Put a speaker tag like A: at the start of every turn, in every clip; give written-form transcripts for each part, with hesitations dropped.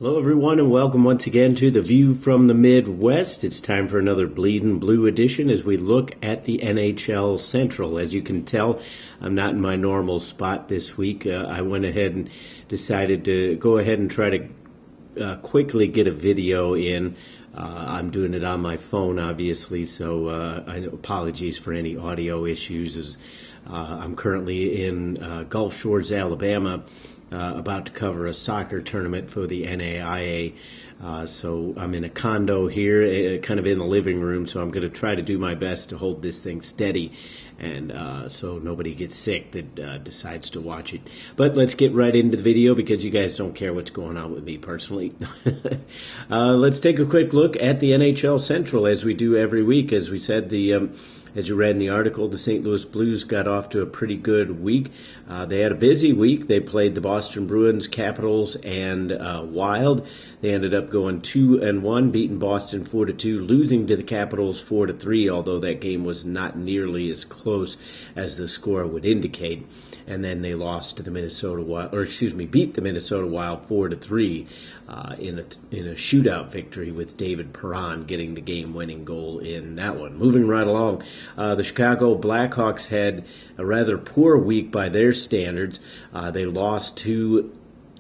A: Hello, everyone, and welcome once again to The View from the Midwest. It's time for another Bleedin' Blue edition as we look at the NHL Central. As you can tell, I'm not in my normal spot this week. I went ahead and decided to go ahead and try to quickly get a video in. I'm doing it on my phone, obviously, so apologies for any audio issues. As I'm currently in Gulf Shores, Alabama, about to cover a soccer tournament for the NAIA. So I'm in a condo here, kind of in the living room, so I'm going to try to do my best to hold this thing steady and so nobody gets sick that decides to watch it. But let's get right into the video because you guys don't care what's going on with me personally. Let's take a quick look at the NHL Central as we do every week. As we said, as you read in the article, the St. Louis Blues got off to a pretty good week. They had a busy week. They played the Boston Bruins, Capitals, and Wild. They ended up going 2-1, beating Boston 4-2, losing to the Capitals 4-3, although that game was not nearly as close as the score would indicate. And then they lost to the Minnesota Wild, beat the Minnesota Wild 4-3 in a shootout victory with David Perron getting the game-winning goal in that one. Moving right along, the Chicago Blackhawks had a rather poor week by their standards. They lost to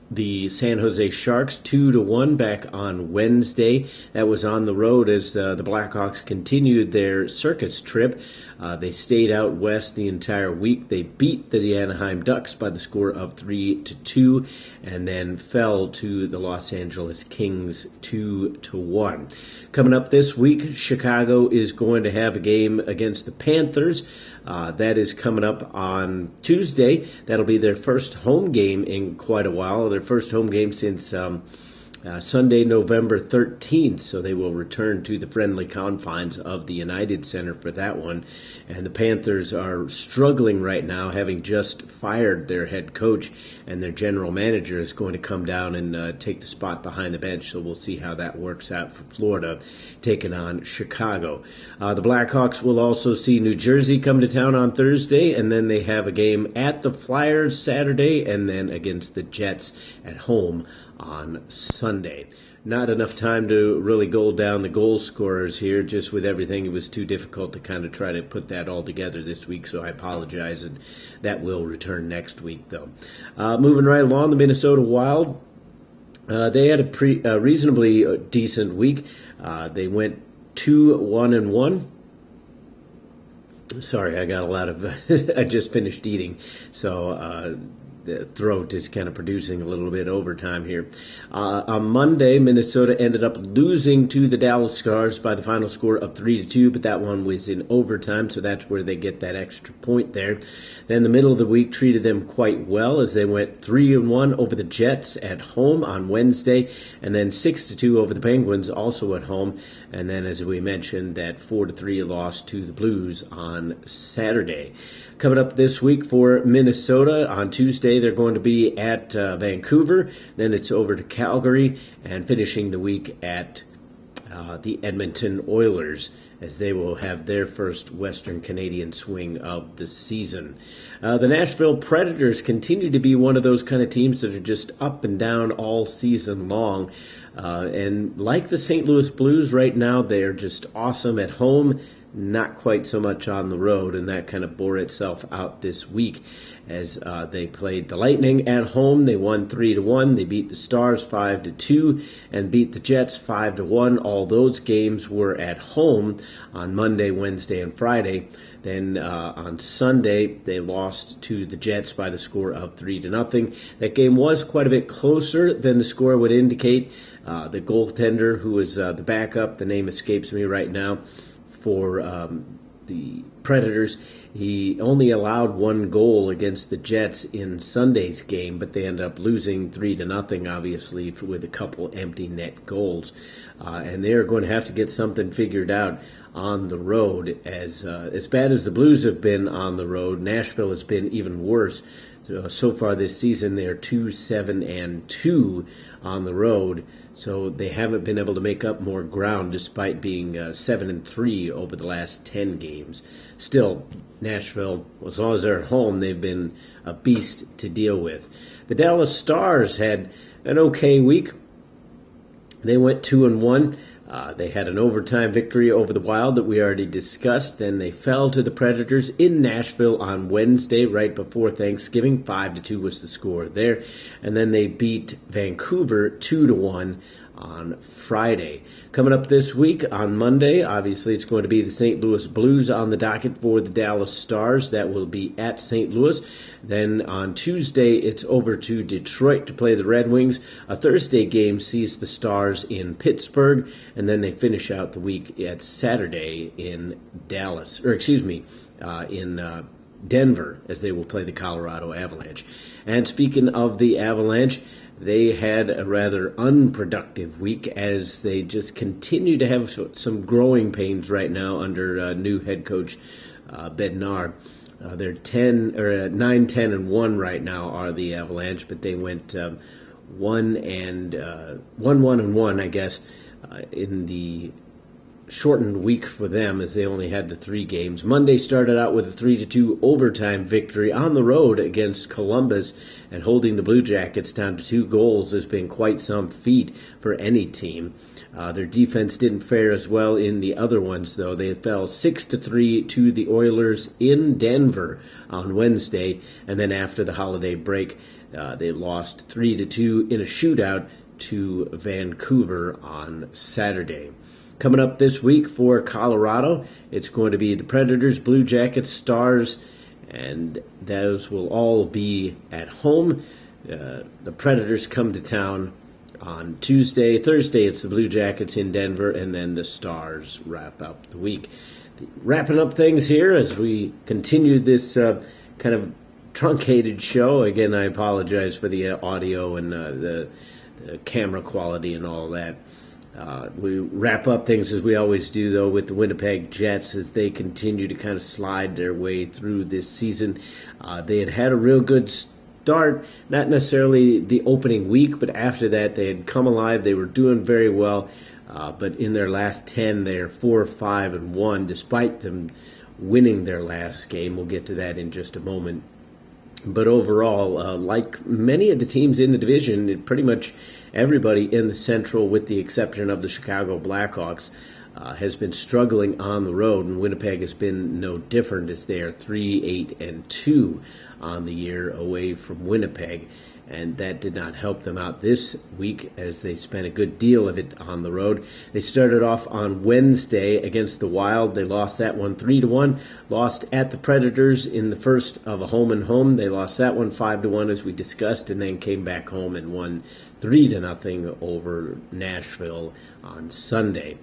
A: the San Jose Sharks 2-1 back on Wednesday. That was on the road as the Blackhawks continued their circus trip. They stayed out west the entire week. They beat the Anaheim Ducks by the score of 3-2 and then fell to the Los Angeles Kings 2-1. Coming up this week, Chicago is going to have a game against the Panthers. That is coming up on Tuesday. That'll be their first home game in quite a while, their first home game since Sunday, November 13th, so they will return to the friendly confines of the United Center for that one. And the Panthers are struggling right now, having just fired their head coach, and their general manager is going to come down and take the spot behind the bench, so we'll see how that works out for Florida, taking on Chicago. The Blackhawks will also see New Jersey come to town on Thursday, and then they have a game at the Flyers Saturday, and then against the Jets at home on Sunday. Not enough time to really go down the goal scorers here. Just with everything, it was too difficult to kind of try to put that all together this week, so I apologize, and that will return next week, though. Moving right along, the Minnesota Wild, they had a reasonably decent week. They went 2-1-1. Sorry, I got a lot of I just finished eating, so the throat is kind of producing a little bit overtime here. On Monday, Minnesota ended up losing to the Dallas Stars by the final score of 3-2, but that one was in overtime, so that's where they get that extra point there. Then the middle of the week treated them quite well as they went 3-1 over the Jets at home on Wednesday, and then 6-2 over the Penguins, also at home. And then, as we mentioned, that 4-3 loss to the Blues on Saturday. Coming up this week for Minnesota, on Tuesday they're going to be at Vancouver, then it's over to Calgary, and finishing the week at the Edmonton Oilers, as they will have their first Western Canadian swing of the season. The Nashville Predators continue to be one of those kind of teams that are just up and down all season long. And like the St. Louis Blues right now, they're just awesome at home, not quite so much on the road, and that kind of bore itself out this week as they played the Lightning at home. They won 3-1. They beat the Stars 5-2 and beat the Jets 5-1. All those games were at home on Monday, Wednesday, and Friday. Then on Sunday, they lost to the Jets by the score of 3-0. That game was quite a bit closer than the score would indicate. The goaltender, who is the backup, the name escapes me right now, for the Predators, he only allowed one goal against the Jets in Sunday's game, but they ended up losing 3-0, obviously, with a couple empty net goals. And they're going to have to get something figured out on the road. As bad as the Blues have been on the road, Nashville has been even worse. So far this season, they're 2-7-2 on the road. So they haven't been able to make up more ground despite being 7-3 over the last 10 games. Still, Nashville, as long as they're at home, they've been a beast to deal with. The Dallas Stars had an okay week. They went 2-1. They had an overtime victory over the Wild that we already discussed. Then they fell to the Predators in Nashville on Wednesday, right before Thanksgiving. 5-2 was the score there. And then they beat Vancouver 2-1 on Friday. Coming up this week on Monday, obviously it's going to be the St. Louis Blues on the docket for the Dallas Stars. That will be at St. Louis. Then on Tuesday, it's over to Detroit to play the Red Wings. A Thursday game sees the Stars in Pittsburgh, and then they finish out the week at Saturday in in Denver, as they will play the Colorado Avalanche. And speaking of the Avalanche, they had a rather unproductive week as they just continue to have some growing pains right now under new head coach Bednar. They're 9-10-1 right now are the Avalanche, but they went 1-1, I guess, in the shortened week for them, as they only had the 3 games. Monday started out with a 3-2 overtime victory on the road against Columbus, and holding the Blue Jackets down to 2 goals has been quite some feat for any team. Their defense didn't fare as well in the other ones, though. They fell 6-3 to the Oilers in Denver on Wednesday, and then after the holiday break, they lost 3-2 in a shootout to Vancouver on Saturday. Coming up this week for Colorado, it's going to be the Predators, Blue Jackets, Stars, and those will all be at home. The Predators come to town on Tuesday. Thursday, it's the Blue Jackets in Denver, and then the Stars wrap up the week. Wrapping up things here as we continue this kind of truncated show. Again, I apologize for the audio and the camera quality and all that. We wrap up things as we always do, though, with the Winnipeg Jets as they continue to kind of slide their way through this season. They had a real good start, not necessarily the opening week, but after that they had come alive. They were doing very well, but in their last 10, they're 4-5-1, despite them winning their last game. We'll get to that in just a moment. But overall, like many of the teams in the division, pretty much everybody in the Central, with the exception of the Chicago Blackhawks, has been struggling on the road, and Winnipeg has been no different as they are 3-8-2 on the year away from Winnipeg. And that did not help them out this week as they spent a good deal of it on the road. They started off on Wednesday against the Wild. They lost that one 3-1. Lost at the Predators in the first of a home-and-home. They lost that one 5-1 as we discussed, and then came back home and won 3-0 over Nashville on Sunday.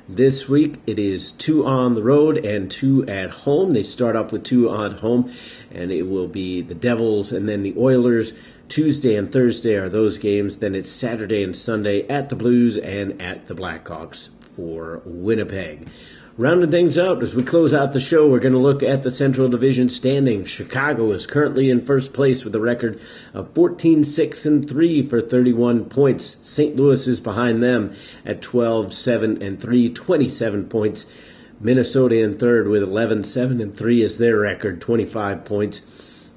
A: This week, it is 2 on the road and 2 at home. They start off with 2 at home, and it will be the Devils and then the Oilers. Tuesday and Thursday are those games. Then it's Saturday and Sunday at the Blues and at the Blackhawks for Winnipeg. Rounding things out as we close out the show, we're going to look at the Central Division standings. Chicago is currently in first place with a record of 14-6-3 for 31 points. St. Louis is behind them at 12-7-3, 27 points. Minnesota in third with 11-7-3 is their record, 25 points.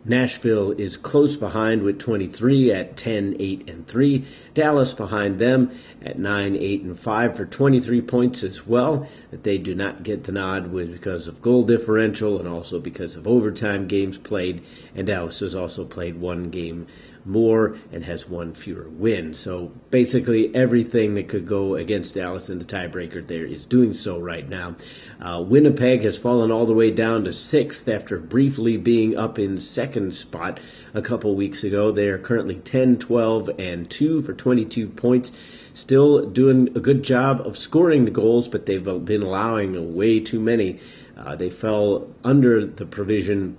A: Nashville is close behind with 23 at 10-8-3. Dallas behind them at 9-8-5 for 23 points as well. But they do not get the nod because of goal differential and also because of overtime games played. And Dallas has also played one game more and has one fewer win. So basically everything that could go against Dallas in the tiebreaker there is doing so right now. Winnipeg has fallen all the way down to 6th after briefly being up in second spot a couple weeks ago. They are currently 10-12-2 for 22 points. Still doing a good job of scoring the goals, but they've been allowing way too many. They fell under the provision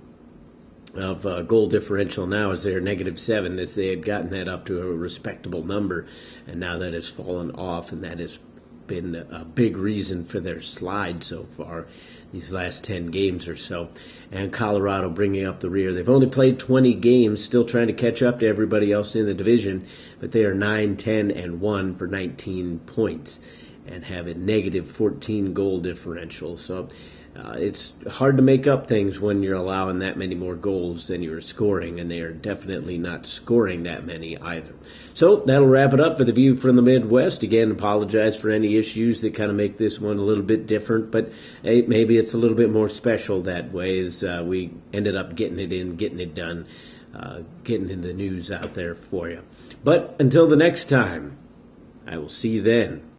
A: of goal differential now as they're -7, as they had gotten that up to a respectable number, and now that has fallen off, and that has been a big reason for their slide so far these last 10 games or so. And Colorado bringing up the rear. They've only played 20 games, still trying to catch up to everybody else in the division, but they are 9-10-1 for 19 points and have a -14 goal differential. So It's hard to make up things when you're allowing that many more goals than you're scoring, and they are definitely not scoring that many either. So that'll wrap it up for the View from the Midwest. Again, apologize for any issues that kind of make this one a little bit different, but hey, maybe it's a little bit more special that way, as we ended up getting it in, getting it done, getting in the news out there for you. But until the next time, I will see you then.